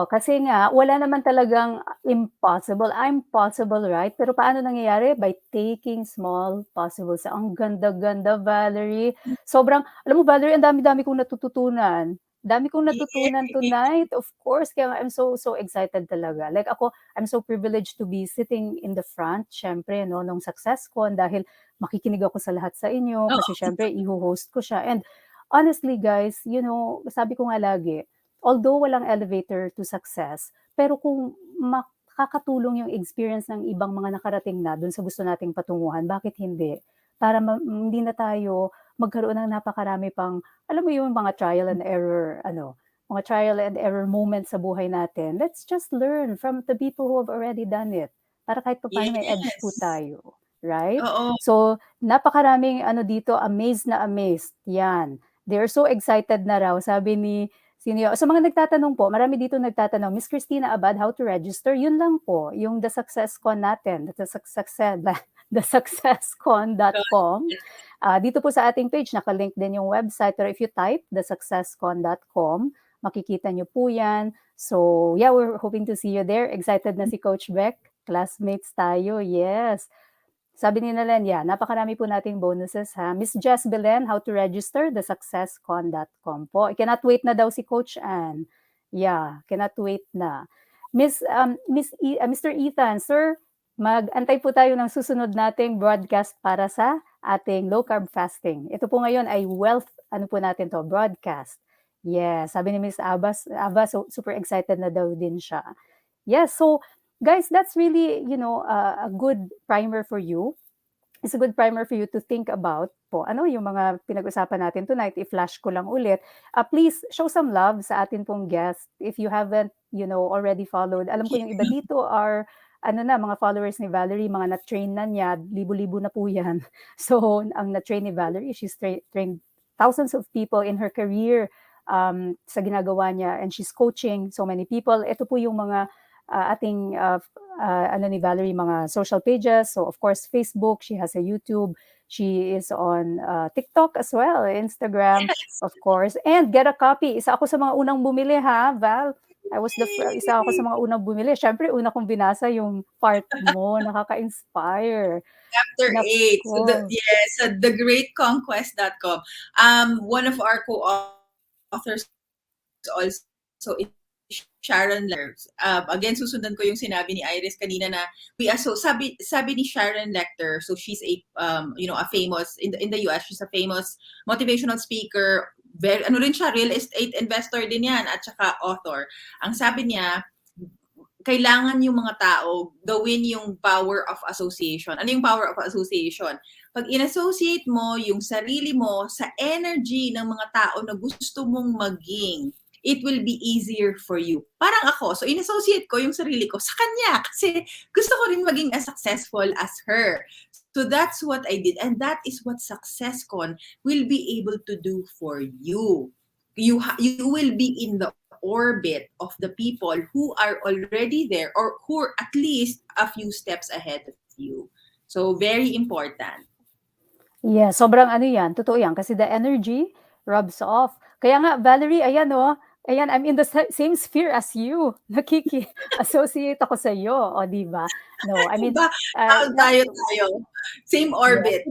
Kasi nga wala naman talagang impossible. I'm possible, right? Pero paano nangyayari? By taking small possible steps. Ang ganda-ganda, Valerie. Alam mo Valerie, ang dami-dami kong natututunan. Dami kong natutunan tonight. Of course, kaya I'm so excited talaga. Like ako, I'm so privileged to be sitting in the front, syempre, nung success ko, dahil makikinig ako sa lahat sa inyo, kasi syempre, i-host ko siya. And honestly, guys, sabi ko nga lagi, although walang elevator to success, pero kung makakatulong yung experience ng ibang mga nakarating na dun sa gusto nating patunguhan, bakit hindi? Para hindi na tayo magkaroon ng napakarami pang, alam mo yung mga trial and error, mga trial and error moments sa buhay natin. Let's just learn from the people who have already done it. Para kahit pa paano may edge po tayo. Right? Oo. So, napakaraming dito, amazed na amazed. Yan. They're so excited na raw. Sabi ni sa mga nagtatanong po, marami dito nagtatanong, Miss Christina Abad, how to register? Yun lang po, yung The Success Con natin, thesuccesscon.com. Dito po sa ating page, nakalink din yung website. Pero if you type thesuccesscon.com, makikita nyo po yan. So, yeah, we're hoping to see you there. Excited na si Coach Beck. Classmates tayo, yes. Sabi ni Nalen, napakarami po nating bonuses ha. Miss Jess Belen, how to register? thesuccesscon.com po. I cannot wait na daw si Coach Ann. Yeah, cannot wait na. Mr. Ethan, sir, mag-antay po tayo ng susunod nating broadcast para sa ating low carb fasting. Ito po ngayon ay po natin to, broadcast. Yes, sabi ni Miss Aba, so super excited na daw din siya. Yes, so guys, that's really, a good primer for you. It's a good primer for you to think about po. Yung mga pinag-usapan natin tonight, i-flash ko lang ulit. Please show some love sa atin pong guest. If you haven't, already followed. Alam ko yung iba dito are, mga followers ni Valerie, mga na-train na niya, libo-libo na po yan. So, ang na-train ni Valerie, she's trained thousands of people in her career sa ginagawa niya, and she's coaching so many people. Ito po yung mga ating ni Valerie, mga social pages. So of course Facebook, she has a YouTube, she is on TikTok as well, Instagram, of course. And get a copy. Isa ako sa mga unang bumili ha, Val. Isa ako sa mga unang bumili. Syempre una kong binasa yung part mo, nakaka-inspire. Chapter 8. So thegreatconquest.com. One of our co-authors also is Sharon Lecter. Again, susundan ko yung sinabi ni Iris kanina na sabi ni Sharon Lecter, so she's a famous in the US, she's a famous motivational speaker, very, ano rin siya, real estate investor din yan, at saka author. Ang sabi niya, kailangan yung mga tao gawin yung power of association. Ano yung power of association? Pag in-associate mo yung sarili mo sa energy ng mga tao na gusto mong maging, it will be easier for you. Parang ako, so in-associate ko yung sarili ko sa kanya kasi gusto ko rin maging as successful as her. So that's what I did, and that is what SuccessCon will be able to do for you. You will be in the orbit of the people who are already there or who are at least a few steps ahead of you. So very important. Yeah, sobrang ano yan, totoo yan kasi the energy rubs off. Kaya nga Valerie, ayan oh, ayan I'm in the same sphere as you. Nakiki-associate ako sa iyo, o 'di ba? No, I mean, Diba? not Tayo. Same yes, orbit.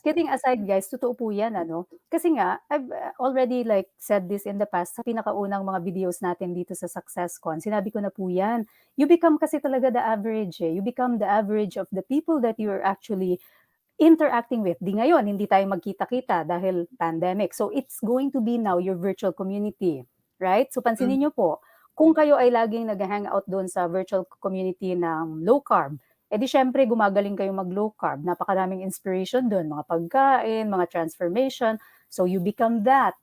kidding aside guys, totoo po yan ano. Kasi nga, I've already like said this in the past sa pinakaunang mga videos natin dito sa SuccessCon. Sinabi ko na po yan. You become kasi talaga the average eh. You become the average of the people that you're actually interacting with. Di ngayon, hindi tayo magkita-kita dahil pandemic. So it's going to be now your virtual community, right? So pansinin nyo po, kung kayo ay laging nag-hangout doon sa virtual community ng low carb, eh di syempre gumagaling kayo mag low carb. Napakaraming inspiration doon, mga pagkain, mga transformation. So you become that.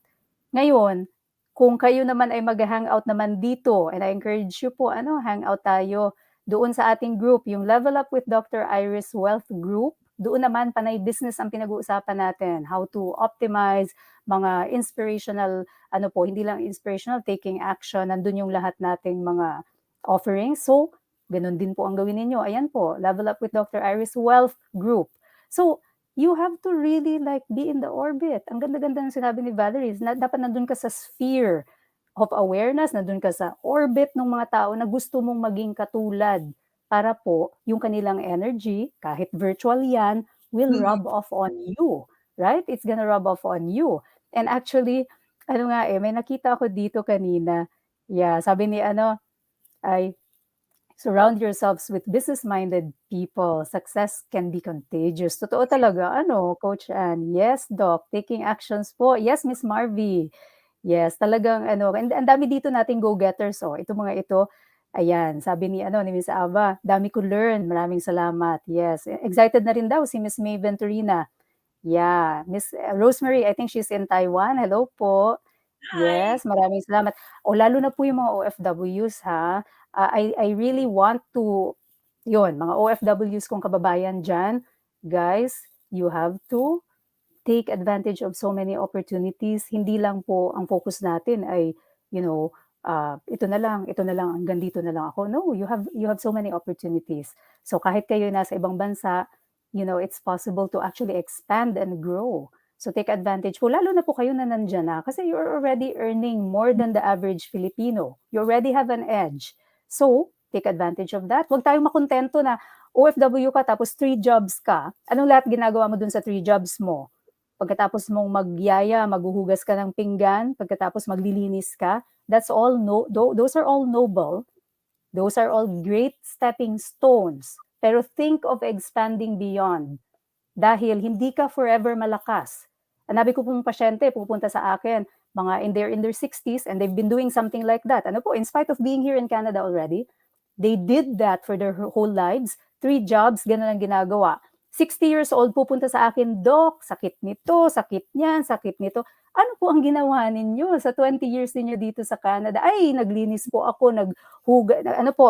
Ngayon, kung kayo naman ay mag-hangout naman dito, and I encourage you po, hangout tayo doon sa ating group, yung Level Up with Dr. Iris Wealth Group. Doon naman, panay business ang pinag-uusapan natin. How to optimize, mga inspirational, hindi lang inspirational, taking action. Nandun yung lahat nating mga offerings. So, ganun din po ang gawin ninyo. Ayan po, Level Up with Dr. Iris Wealth Group. So, you have to really like be in the orbit. Ang ganda-ganda ng sinabi ni Valerie, dapat nandun ka sa sphere of awareness, nandun ka sa orbit ng mga tao na gusto mong maging katulad para po yung kanilang energy, kahit virtual yan, will rub off on you, right? It's gonna rub off on you. And actually, may nakita ako dito kanina. Yeah, sabi ni ay surround yourselves with business-minded people. Success can be contagious. Totoo talaga, Coach Ann. Yes, Doc. Taking actions po. Yes, Miss Marvy. Yes, talagang and ang dami dito nating go-getters, oh. Ito mga ito, ayan, sabi ni Miss Ava, dami ko learn. Maraming salamat. Yes, excited na rin daw si Miss May Venturina. Yeah, Miss Rosemary, I think she's in Taiwan. Hello po. Hi. Yes, maraming salamat. O lalo na po yung mga OFWs ha. I really want to, yun, mga OFWs kong kababayan dyan, guys, you have to take advantage of so many opportunities. Hindi lang po ang focus natin ay, ito na lang, hanggang dito na lang ako. No, you have so many opportunities. So kahit kayo nasa ibang bansa, it's possible to actually expand and grow. So take advantage po, lalo na po kayo na nandyan na, kasi you're already earning more than the average Filipino. You already have an edge. So, take advantage of that. Huwag tayong makontento na OFW ka tapos 3 jobs ka. Anong lahat ginagawa mo dun sa 3 jobs mo? Pagkatapos mong magyaya, maghuhugas ka ng pinggan, pagkatapos maglilinis ka, those are all noble. Those are all great stepping stones. Pero think of expanding beyond. Dahil hindi ka forever malakas. Anabi ko pong pasyente, pupunta sa akin, mga in their 60s, and they've been doing something like that. In spite of being here in Canada already, they did that for their whole lives. 3 jobs, ganun ang ginagawa. 60 years old, pupunta sa akin, Doc, sakit nito, sakit niyan, sakit nito. Ano po ang ginawa ninyo sa 20 years ninyo dito sa Canada? Ay, naglinis po ako,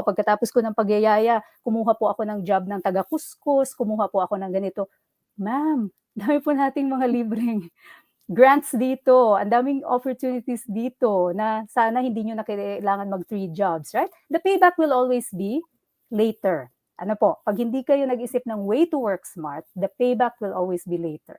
pagkatapos ko ng pagyayaya, kumuha po ako ng job ng taga-kuskus, kumuha po ako ng ganito. Ma'am, dami po nating mga libreng grants dito, ang daming opportunities dito na sana hindi nyo na kailangan mag 3 jobs, right? The payback will always be later. Pag hindi kayo nag-isip ng way to work smart, the payback will always be later.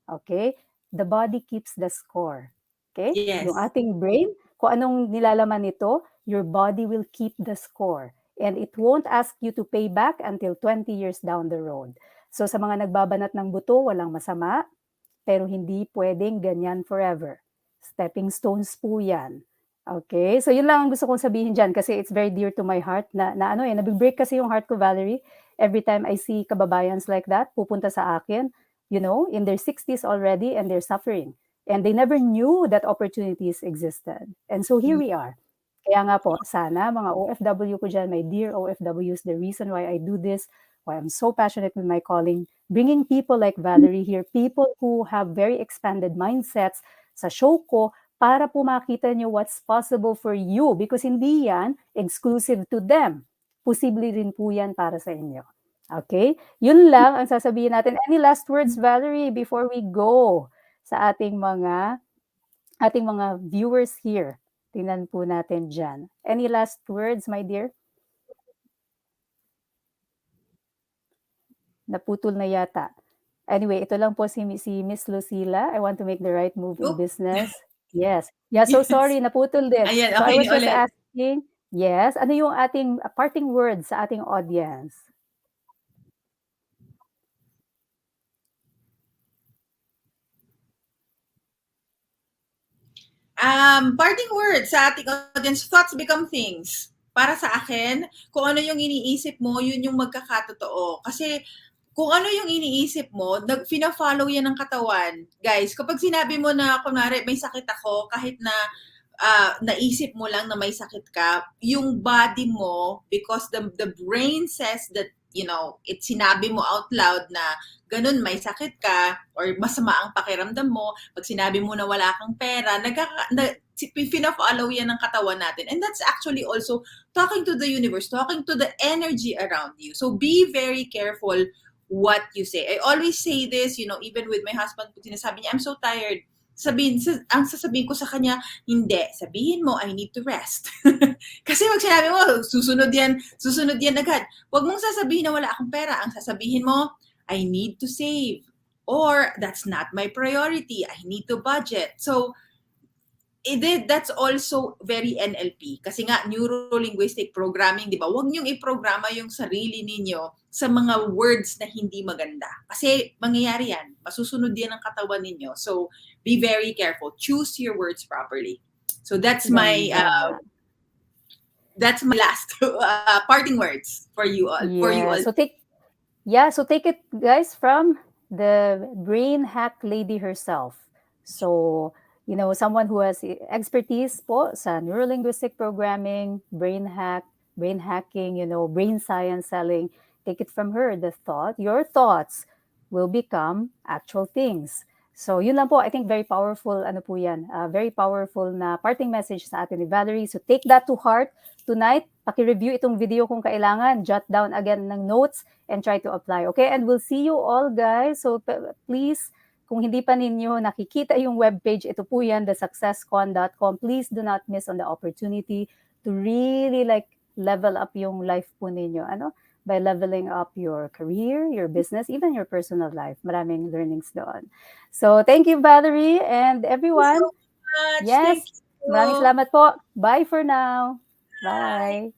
Okay? The body keeps the score. Okay? Yes. Yung ating brain, kung anong nilalaman nito, your body will keep the score. And it won't ask you to pay back until 20 years down the road. So sa mga nagbabanat ng buto, walang masama, pero hindi pwedeng ganyan forever. Stepping stones po yan. Okay? So yun lang ang gusto kong sabihin dyan kasi it's very dear to my heart nabibreak kasi yung heart ko, Valerie. Every time I see kababayans like that, pupunta sa akin, in their 60s already and they're suffering. And they never knew that opportunities existed. And so here we are. Kaya nga po, sana mga OFW ko dyan, my dear OFWs, the reason why I do this, why I'm so passionate with my calling, bringing people like Valerie here, people who have very expanded mindsets sa show ko, para po makita nyo what's possible for you. Because hindi yan exclusive to them. Posible rin po yan para sa inyo. Okay? Yun lang ang sasabihin natin. Any last words, Valerie, before we go sa ating mga viewers here? Tingnan po natin dyan. Any last words, my dear? Naputol na yata. Anyway, ito lang po si Miss Lucila. I want to make the right move in Oh, business. Yes. Yeah, so yes. sorry, naputol din. Ayan, So I okay was just ulit. asking, yes, ano yung ating parting words sa ating audience? Parting words sa ating audience, thoughts become things. Para sa akin, kung ano yung iniisip mo, yun yung magkakatotoo. Kasi kung ano yung iniisip mo, fina-follow yan ng katawan. Guys, kapag sinabi mo na, kunwari, may sakit ako, kahit na naisip mo lang na may sakit ka, yung body mo, because the brain says that, you know, sinabi mo out loud na ganun, may sakit ka, or masama ang pakiramdam mo, pag sinabi mo na wala kang pera, pina-follow yan ng katawan natin. And that's actually also talking to the universe, talking to the energy around you. So be very careful what you say. I always say this, you know, even with my husband, pag sinasabi niya, I'm so tired, ang sasabihin ko sa kanya, hindi, sabihin mo, I need to rest. Kasi pag sinabi mo, susunod yan agad. Huwag mong sasabihin na wala akong pera. Ang sasabihin mo, I need to save. Or, that's not my priority. I need to budget. So, that's also very NLP. Kasi nga, neuro-linguistic programming, di ba? Huwag niyong iprograma yung sarili ninyo sa mga words na hindi maganda. Kasi mangyayari yan. Masusunod yan ang katawan ninyo. So, be very careful. Choose your words properly. So, that's my last parting words for you all. Yeah. For you all. So take it, guys, from the brain hack lady herself. So, you know, someone who has expertise po sa neurolinguistic programming, brain hacking, you know, brain science selling. Take it from her. Your thoughts will become actual things. So, yun lang po. I think very powerful, very powerful na parting message sa atin ni Valerie. So, take that to heart. Tonight, paki-review itong video kung kailangan. Jot down again ng notes and try to apply. Okay? And we'll see you all, guys. So, please, kung hindi pa ninyo nakikita yung webpage, ito po yan, thesuccesscon.com. Please do not miss on the opportunity to really level up yung life po ninyo. By leveling up your career, your business, even your personal life. Maraming learnings doon. So, thank you, Valerie, and everyone. Thank you so much. Yes. Thank you. Maraming salamat po. Bye for now. Bye.